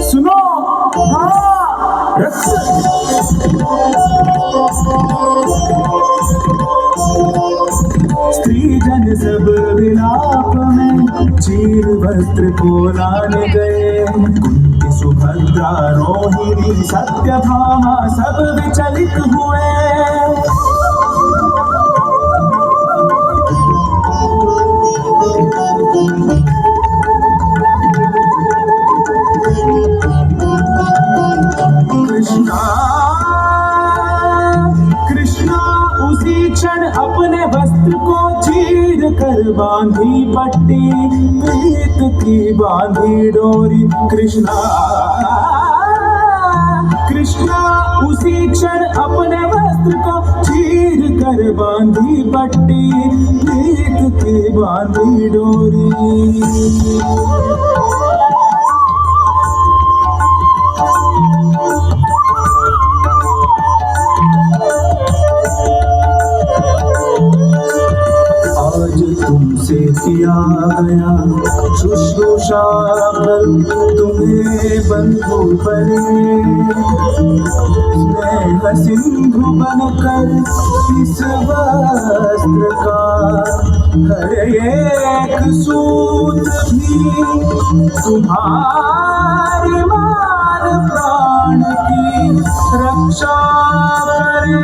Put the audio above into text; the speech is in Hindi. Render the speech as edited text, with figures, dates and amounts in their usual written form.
सुनो, हाँ स्त्री जन सब विलाप में चीर वस्त्र को लाने गए। कुंती सुभद्रा रोहिणी सत्यभामा सब विचलित हुए। कृष्णा उसी क्षण अपने वस्त्र को चीर कर बांधी पट्टी, प्रीत की बांधी डोरी। कृष्णा उसी क्षण अपने वस्त्र को चीर कर बांधी पट्टी, प्रीत की बांधी डोरी। तुमसे किया गया शुश्रूषा तुम्हें बंधु बने। स्नेह सिंधु बनकर इस वस्त्र का हर एक सूत्र भी तुम्हारे मान प्राण की रक्षा करे।